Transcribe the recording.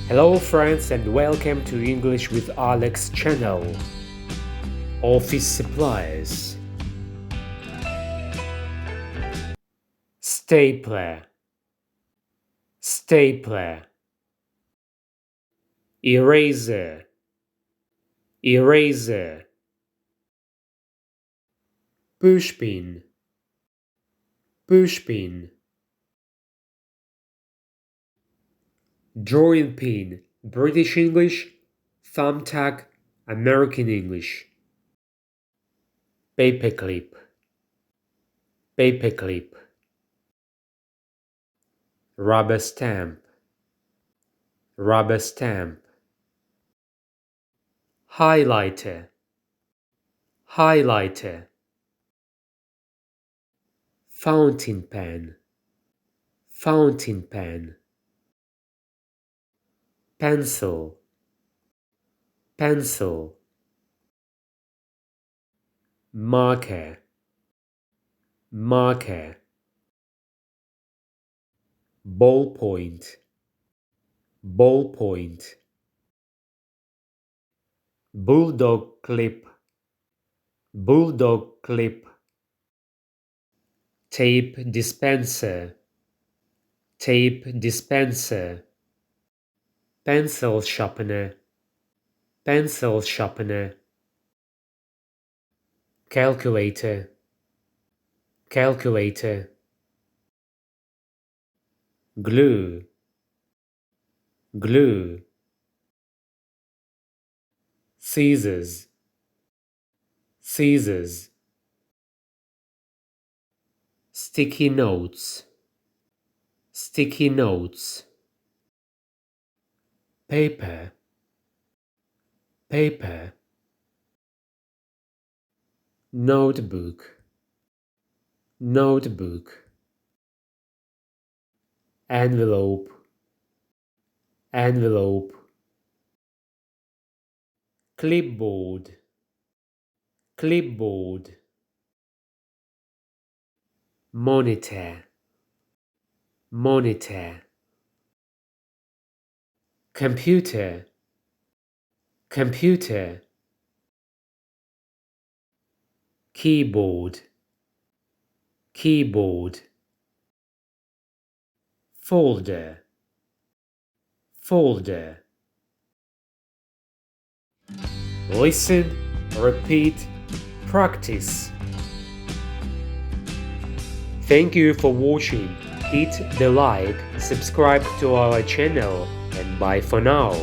Hello friends and welcome to English with Alex channel. Office supplies. Stapler. Stapler. Eraser. Eraser. Pushpin. Pushpin. Drawing pin, British English. Thumbtack, American English. Paperclip. Paperclip. Rubber stamp. Rubber stamp. Highlighter. Highlighter. Fountain pen. Fountain pen. Pencil. Pencil. Marker. Marker. Ballpoint. Ballpoint. Bulldog clip. Bulldog clip. Tape dispenser. Tape dispenser. Pencil sharpener. Pencil sharpener. Calculator. Calculator. Glue. Glue. Scissors. Scissors. Sticky notes. Sticky notes. Paper. Paper. Notebook. Notebook. Envelope. Envelope. Clipboard. Clipboard. Monitor. Monitor. Computer. Computer. Keyboard. Keyboard. Folder. Folder. Listen, repeat, practice. Thank you for watching. Hit the like, subscribe to our channel, and bye for now.